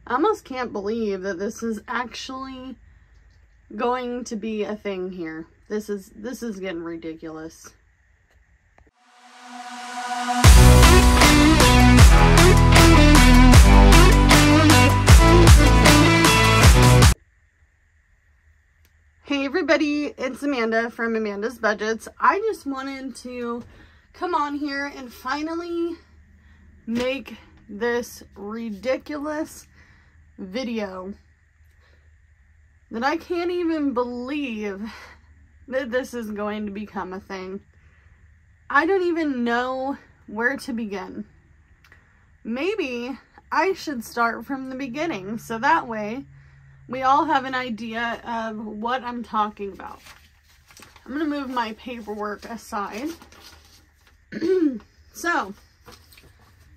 I almost can't believe that this is actually going to be a thing here. This is getting ridiculous. Hey everybody, it's Amanda from Amanda's Budgets. I just wanted to come on here and finally make this ridiculous video that I can't even believe that this is going to become a thing. I don't even know where to begin. Maybe I should start from the beginning so that way we all have an idea of what I'm talking about. I'm going to move my paperwork aside. So,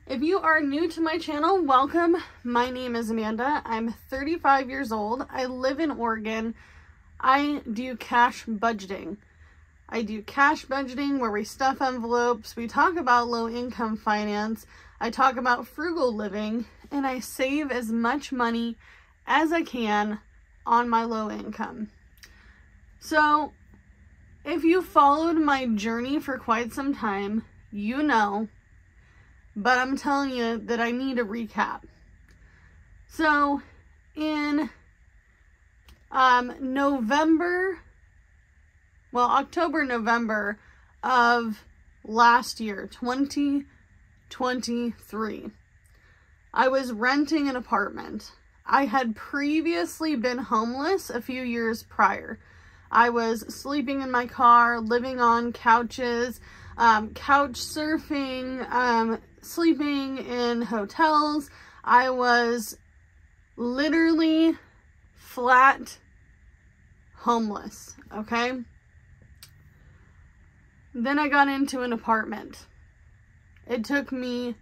if you are new to my channel, welcome. My name is Amanda. I'm 35 years old. I live in Oregon. I do cash budgeting. I do cash budgeting where we stuff envelopes. We talk about low income finance. I talk about frugal living, and I save as much money as I can on my low income. So if you followed my journey for quite some time, you know, but I'm telling you that I need a recap. So in October, November of last year, 2023, I was renting an apartment. I had previously been homeless a few years prior. I was sleeping in my car, living on couches, couch surfing, sleeping in hotels. I was literally flat homeless, okay? Then I got into an apartment. It took me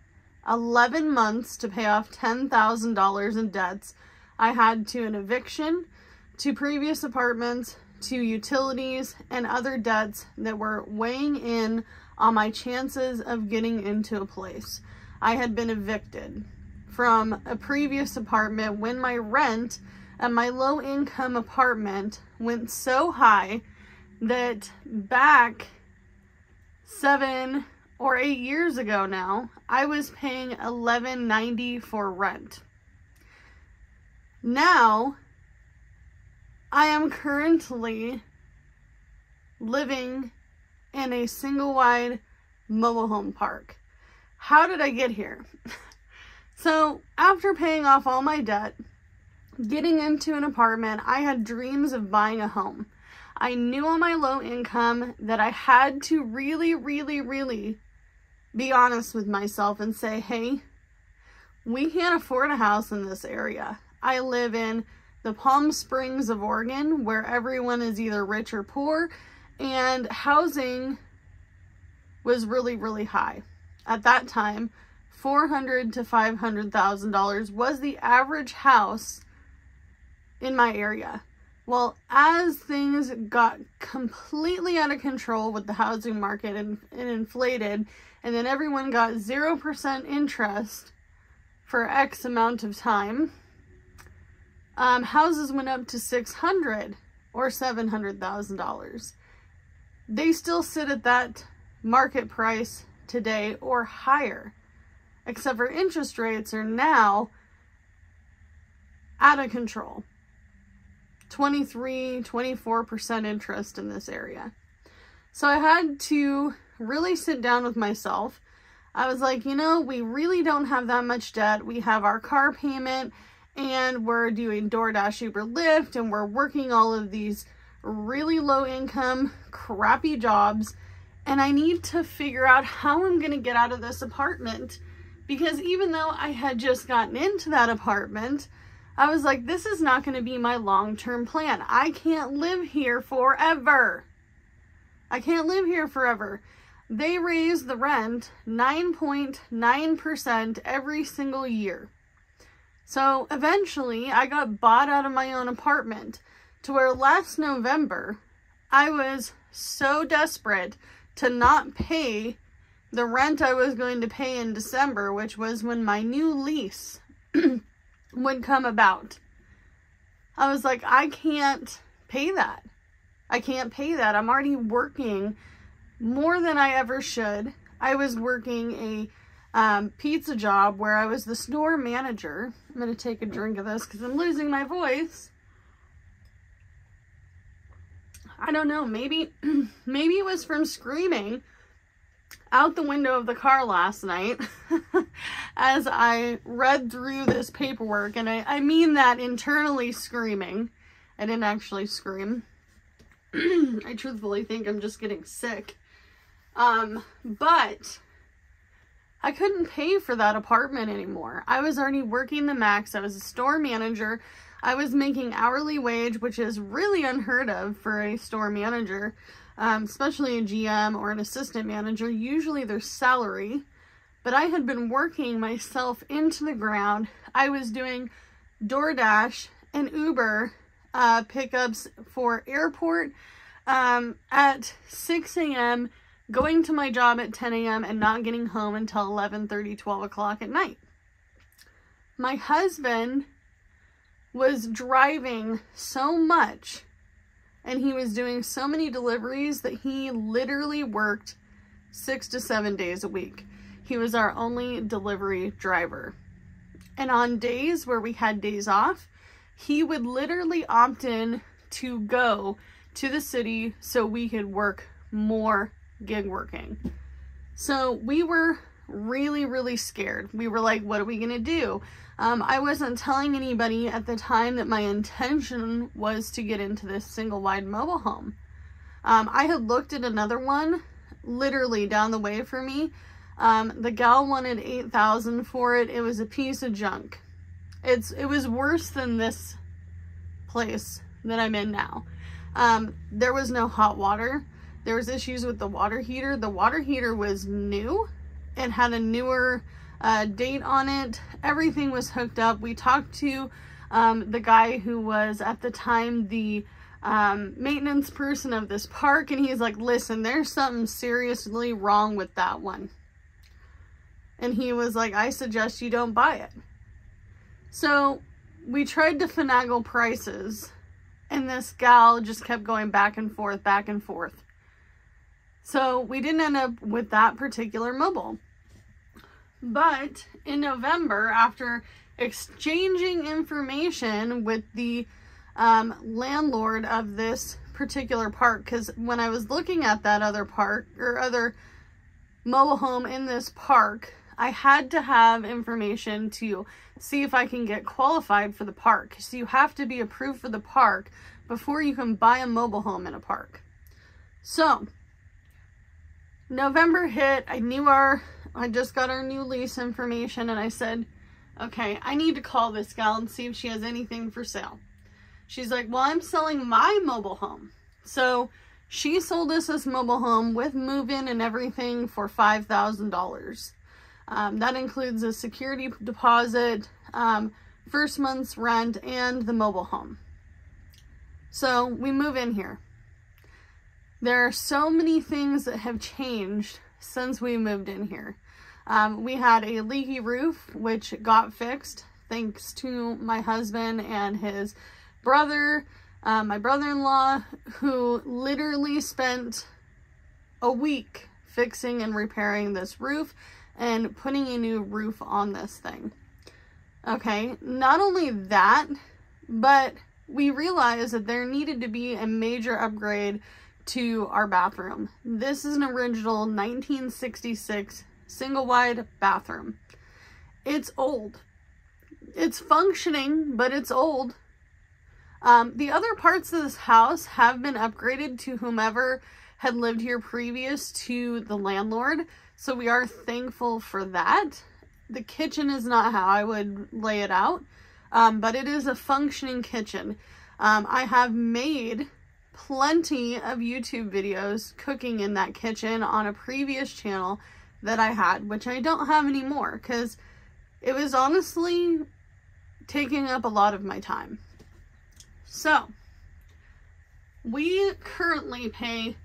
11 months to pay off $10,000 in debts. I had to an eviction, to previous apartments, to utilities, and other debts that were weighing in on my chances of getting into a place. I had been evicted from a previous apartment when my rent at my low-income apartment went so high that back 7 or 8 years ago now, I was paying $11.90 for rent. Now, I am currently living in a single-wide mobile home park. How did I get here? So, after paying off all my debt, getting into an apartment, I had dreams of buying a home. I knew on my low income that I had to really be honest with myself and say, hey, we can't afford a house in this area. I live in the Palm Springs of Oregon, where everyone is either rich or poor, and housing was really high. At that time, $400,000 to $500,000 was the average house in my area. Well, as things got completely out of control with the housing market and inflated, and then everyone got 0% interest for X amount of time, houses went up to $600,000 or $700,000. They still sit at that market price today or higher, except for interest rates are now out of control. 23-24% interest in this area. So I had to really sit down with myself. I was like, you know, we really don't have that much debt. We have our car payment, and we're doing DoorDash, Uber, Lyft, and we're working all of these really low income, crappy jobs. And I need to figure out how I'm going to get out of this apartment, because even though I had just gotten into that apartment, I was like, this is not going to be my long-term plan. I can't live here forever. I can't live here forever. They raised the rent 9.9% every single year. So eventually I got bought out of my own apartment, to where last November I was so desperate to not pay the rent I was going to pay in December, which was when my new lease would come about. I was like, I can't pay that. I can't pay that. I'm already working more than I ever should. I was working a pizza job where I was the store manager. I'm going to take a drink of this because I'm losing my voice. I don't know, maybe it was from screaming out the window of the car last night as I read through this paperwork, and I mean that internally screaming. I didn't actually scream. I truthfully think I'm just getting sick. But I couldn't pay for that apartment anymore. I was already working the max. I was a store manager. I was making hourly wage, which is really unheard of for a store manager, especially a GM or an assistant manager. Usually there's salary, but I had been working myself into the ground. I was doing DoorDash and Uber pickups for airport at 6 a.m., going to my job at 10 a.m. and not getting home until 11:30, 12 o'clock at night. My husband was driving so much and he was doing so many deliveries that he literally worked 6 to 7 days a week. He was our only delivery driver. And on days where we had days off, he would literally opt in to go to the city so we could work more gig working. So we were really, really scared. We were like, what are we gonna do? I wasn't telling anybody at the time that my intention was to get into this single wide mobile home. I had looked at another one literally down the way for me. The gal wanted $8,000 for it. It was a piece of junk. It was worse than this place that I'm in now. There was no hot water. There was issues with the water heater. The water heater was new. It had a newer date on it. Everything was hooked up. We talked to the guy who was at the time the maintenance person of this park, and he's like, listen, there's something seriously wrong with that one. And he was like, I suggest you don't buy it. So we tried to finagle prices, and this gal just kept going back and forth, back and forth. So we didn't end up with that particular mobile. But in November, after exchanging information with the landlord of this particular park, because when I was looking at that other park or other mobile home in this park, I had to have information to see if I can get qualified for the park. So you have to be approved for the park before you can buy a mobile home in a park. So November hit. I just got our new lease information, and I said, okay, I need to call this gal and see if she has anything for sale. She's like, well, I'm selling my mobile home. So she sold us this mobile home with move-in and everything for $5,000. That includes a security deposit, first month's rent, and the mobile home. So we move in here. There are so many things that have changed since we moved in here. We had a leaky roof, which got fixed thanks to my husband and his brother, my brother-in-law, who literally spent a week fixing and repairing this roof and putting a new roof on this thing. Okay, not only that, but we realized that there needed to be a major upgrade to our bathroom. This is an original 1966 single wide bathroom. It's old. It's functioning, but it's old. The other parts of this house have been upgraded to whomever had lived here previous to the landlord, so we are thankful for that. The kitchen is not how I would lay it out, but it is a functioning kitchen. I have made plenty of YouTube videos cooking in that kitchen on a previous channel that I had, which I don't have anymore because it was honestly taking up a lot of my time. So we currently pay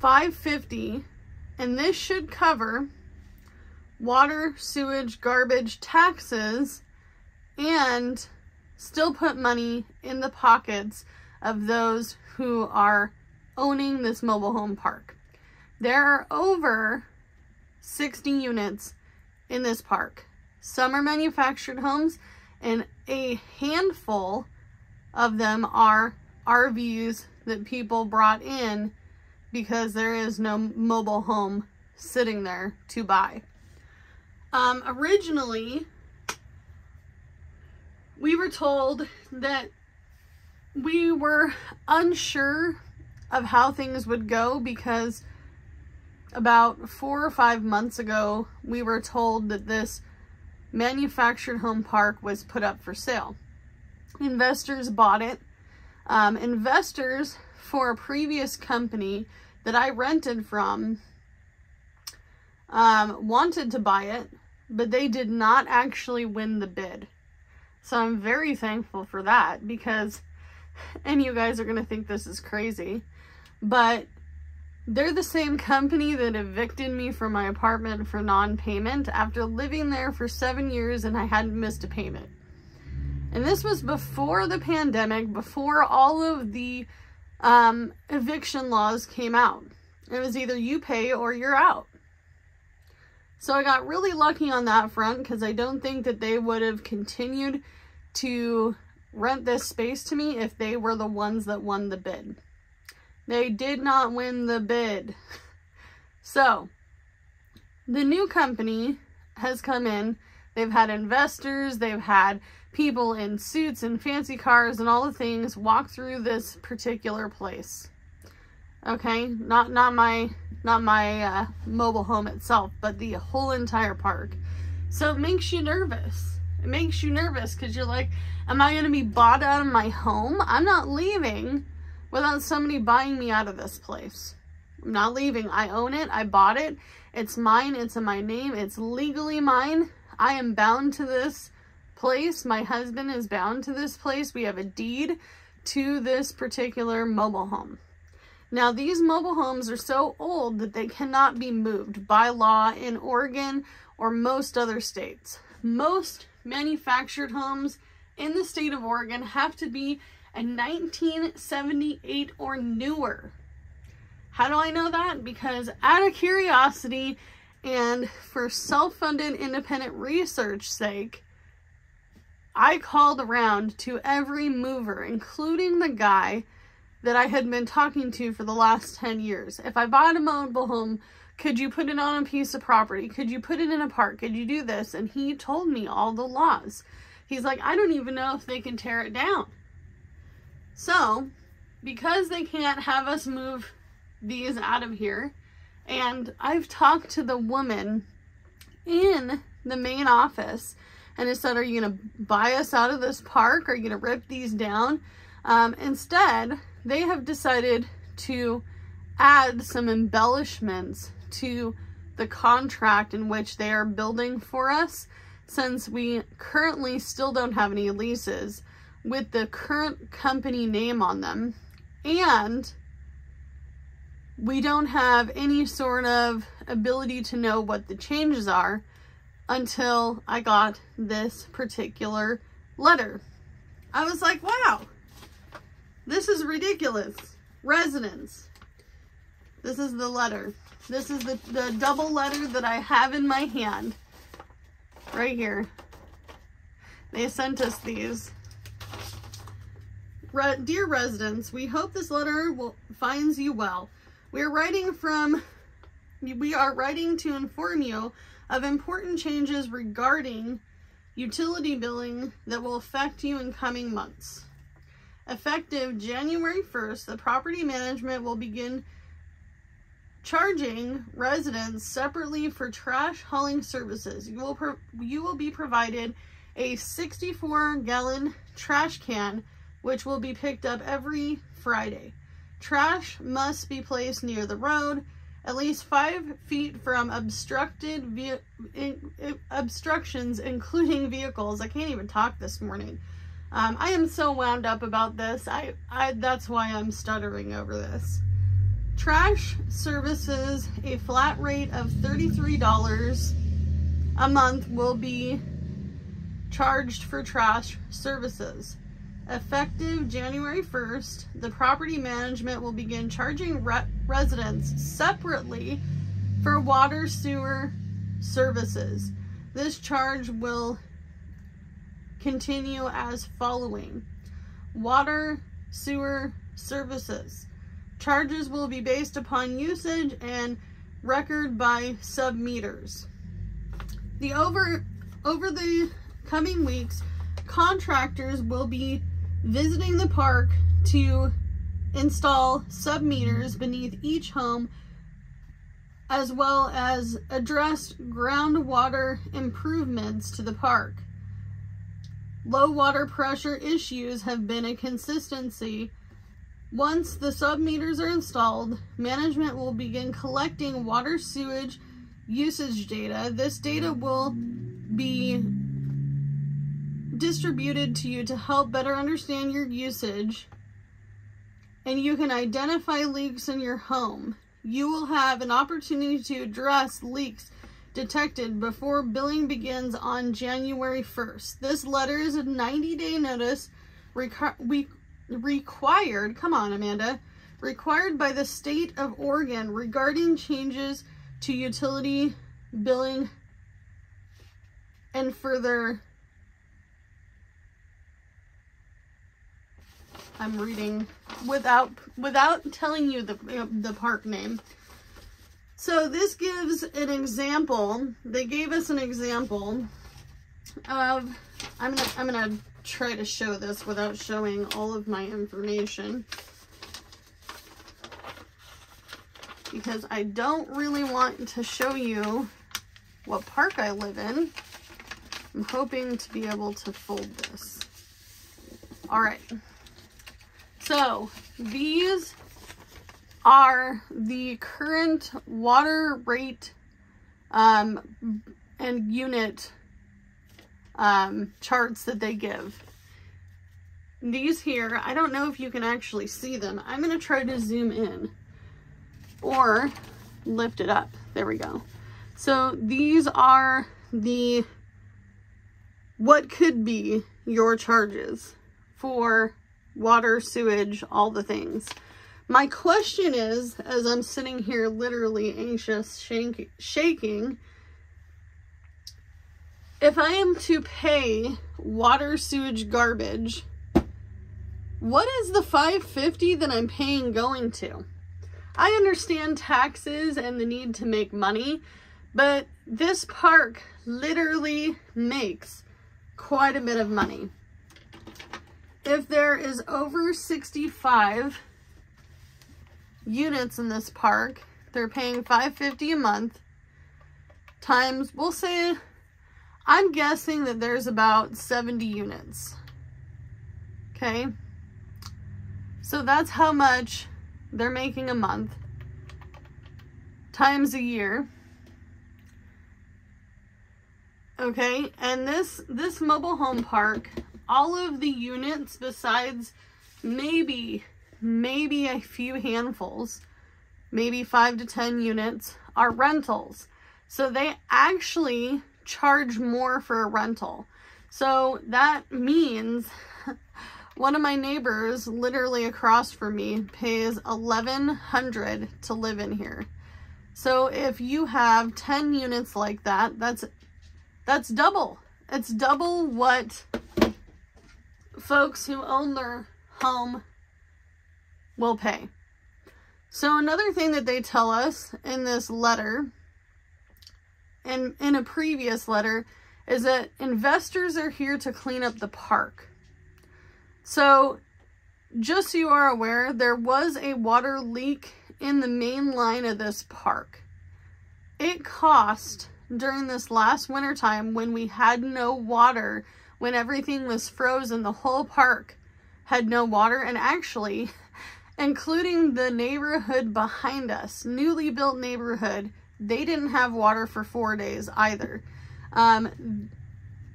$550, and this should cover water, sewage, garbage, taxes, and still put money in the pockets of those who are owning this mobile home park. There are over 60 units in this park. Some are manufactured homes, and a handful of them are RVs that people brought in because there is no mobile home sitting there to buy. Originally, we were told that we were unsure of how things would go because about 4 or 5 months ago, we were told that this manufactured home park was put up for sale. Investors bought it. Investors for a previous company that I rented from wanted to buy it, but they did not actually win the bid. So I'm very thankful for that, because, and you guys are going to think this is crazy, but they're the same company that evicted me from my apartment for non-payment after living there for 7 years and I hadn't missed a payment. And this was before the pandemic, before all of the eviction laws came out. It was either you pay or you're out. So I got really lucky on that front, because I don't think that they would have continued to rent this space to me if they were the ones that won the bid. They did not win the bid. So the new company has come in. They've had investors, they've had people in suits and fancy cars and all the things walk through this particular place. Okay, not my mobile home itself, but the whole entire park. So it makes you nervous. It makes you nervous because you're like, am I going to be bought out of my home? I'm not leaving without somebody buying me out of this place. I'm not leaving. I own it. I bought it. It's mine. It's in my name. It's legally mine. I am bound to this place. My husband is bound to this place. We have a deed to this particular mobile home. Now, these mobile homes are so old that they cannot be moved by law in Oregon or most other states. Most manufactured homes in the state of Oregon have to be a 1978 or newer. How do I know that? Because out of curiosity and for self-funded independent research sake, I called around to every mover, including the guy that I had been talking to for the last 10 years. If I bought a mobile home, could you put it on a piece of property? Could you put it in a park? Could you do this? And he told me all the laws. He's like, I don't even know if they can tear it down. So, because they can't have us move these out of here, and I've talked to the woman in the main office, and I said, are you going to buy us out of this park? Are you going to rip these down? Instead, they have decided to add some embellishments to the contract in which they are building for us, since we currently still don't have any leases with the current company name on them, and we don't have any sort of ability to know what the changes are until I got this particular letter. I was like, wow, this is ridiculous. Residents. This is the letter. This is the double letter that I have in my hand. Right here. They sent us these. Dear residents, we hope this letter finds you well. We are writing to inform you of important changes regarding utility billing that will affect you in coming months. Effective January 1st, the property management will begin charging residents separately for trash hauling services. You will be provided a 64-gallon trash can, which will be picked up every Friday. Trash must be placed near the road, at least 5 feet from obstructions, including vehicles. I can't even talk this morning. I am so wound up about this. That's why I'm stuttering over this. Trash services, a flat rate of $33 a month, will be charged for trash services. Effective January 1st, the property management will begin charging residents separately for water sewer services. This charge will continue as following. Water sewer services. Charges will be based upon usage and record by sub-meters. Over the coming weeks, contractors will be visiting the park to install sub-meters beneath each home, as well as address groundwater improvements to the park. Low water pressure issues have been a consistency. Once the sub-meters are installed, management will begin collecting water sewage usage data. This data will be distributed to you to help better understand your usage, and you can identify leaks in your home. You will have an opportunity to address leaks detected before billing begins on January 1st. This letter is a 90-day notice required, come on Amanda, required by the state of Oregon regarding changes to utility billing and further. I'm reading without telling you the park name. So this gives an example. They gave us an example of, I'm gonna try to show this without showing all of my information, because I don't really want to show you what park I live in. I'm hoping to be able to fold this. All right. So these are the current water rate and unit charts that they give. These here, I don't know if you can actually see them. I'm going to try to zoom in or lift it up. There we go. So these are what could be your charges for water, sewage, all the things. My question is, as I'm sitting here literally anxious, shaking, if I am to pay water, sewage, garbage, what is the $5.50 that I'm paying going to? I understand taxes and the need to make money, but this park literally makes quite a bit of money. If there is over 65 units in this park, they're paying $5.50 a month times, we'll say, I'm guessing that there's about 70 units. Okay. So that's how much they're making a month times a year. Okay. And this mobile home park, all of the units besides maybe a few handfuls, maybe 5 to 10 units, are rentals. So they actually charge more for a rental. So that means one of my neighbors literally across from me pays $1,100 to live in here. So if you have 10 units like that, that's double. It's double what folks who own their home will pay. So another thing that they tell us in this letter, and in a previous letter, is that investors are here to clean up the park. So just so you are aware, there was a water leak in the main line of this park. It cost, during this last winter time when we had no water, when everything was frozen, the whole park had no water, and actually, including the neighborhood behind us, newly built neighborhood, they didn't have water for 4 days either.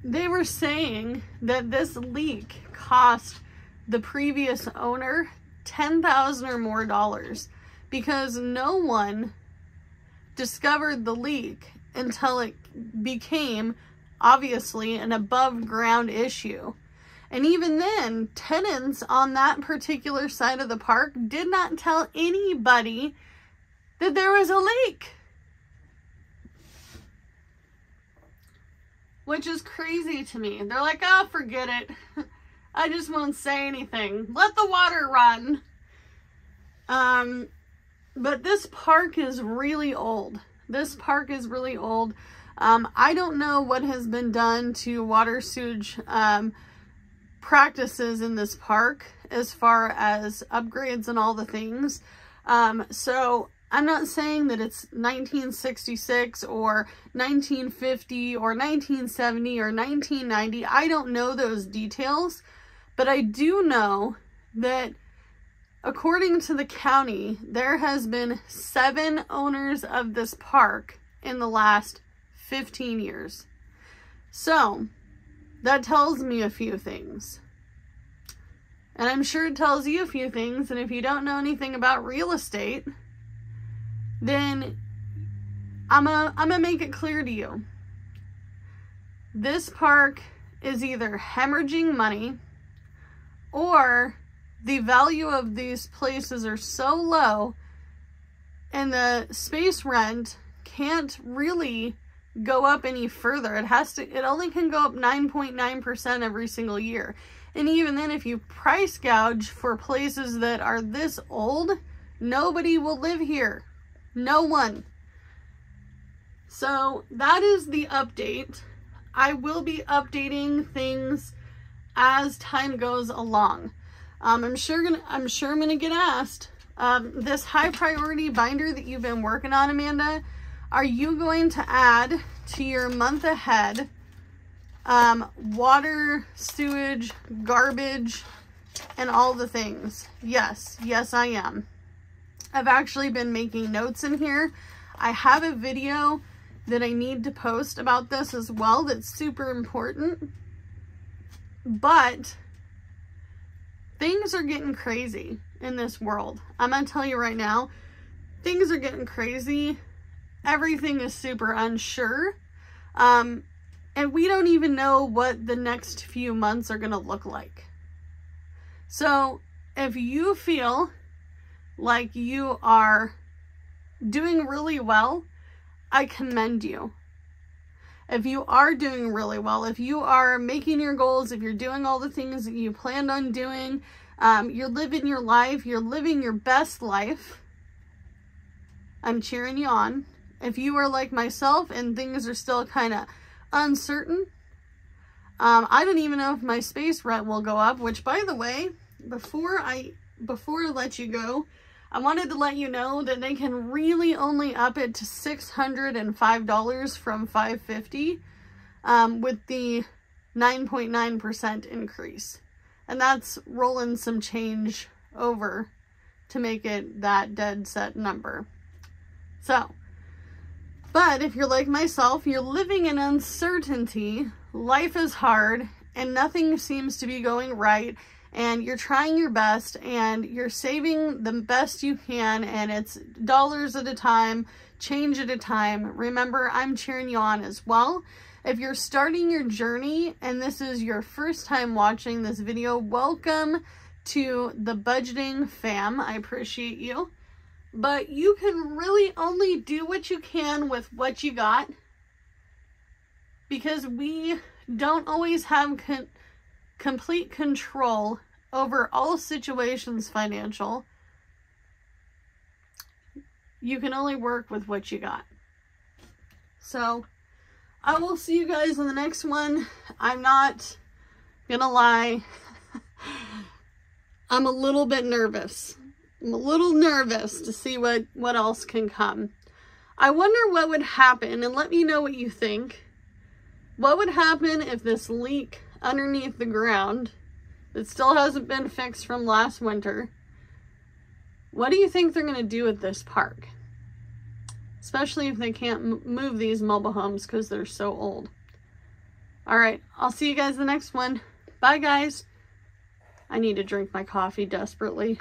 They were saying that this leak cost the previous owner $10,000 or more because no one discovered the leak until it became obviously an above ground issue. And even then, tenants on that particular side of the park did not tell anybody that there was a leak. Which is crazy to me. They're like, oh, forget it. I just won't say anything. Let the water run. But this park is really old. This park is really old. I don't know what has been done to water sewage practices in this park as far as upgrades and all the things. So I'm not saying that it's 1966 or 1950 or 1970 or 1990. I don't know those details, but I do know that according to the county, there has been 7 owners of this park in the last 15 years. So that tells me a few things. And I'm sure it tells you a few things. And if you don't know anything about real estate, then I'm gonna make it clear to you. This park is either hemorrhaging money, or the value of these places are so low and the space rent can't really go up any further. It only can go up 9.9% every single year. And even then, if you price gouge for places that are this old, nobody will live here. No one. So that is the update. I will be updating things as time goes along. I'm sure I'm gonna get asked, this high priority binder that you've been working on, Amanda, are you going to add to your month ahead water, sewage, garbage, and all the things? Yes, I am. I've actually been making notes in here. I have a video that I need to post about this as well that's super important. But things are getting crazy in this world. I'm gonna tell you right now, things are getting crazy. Everything is super unsure. And we don't even know what the next few months are gonna look like. So if you feel like you are doing really well, I commend you. If you are doing really well, if you are making your goals, if you're doing all the things that you planned on doing, you're living your life, you're living your best life, I'm cheering you on. If you are like myself and things are still kind of uncertain, I don't even know if my space rent will go up, which, by the way, before I let you go, I wanted to let you know that they can really only up it to $605 from $550 with the 9.9% increase. And that's rolling some change over to make it that dead set number. So, but if you're like myself, you're living in uncertainty, life is hard, and nothing seems to be going right, and you're trying your best, and you're saving the best you can, and it's dollars at a time, change at a time. Remember, I'm cheering you on as well. If you're starting your journey and this is your first time watching this video, welcome to the budgeting fam. I appreciate you. But you can really only do what you can with what you got, because we don't always have complete control over all situations financial. You can only work with what you got. So I will see you guys in the next one. I'm not gonna lie. I'm a little bit nervous. I'm a little nervous to see what else can come. I wonder what would happen, and let me know what you think. What would happen if this leak underneath the ground that still hasn't been fixed from last winter, what do you think they're going to do at this park? Especially if they can't move these mobile homes because they're so old. Alright, I'll see you guys in the next one. Bye, guys. I need to drink my coffee desperately.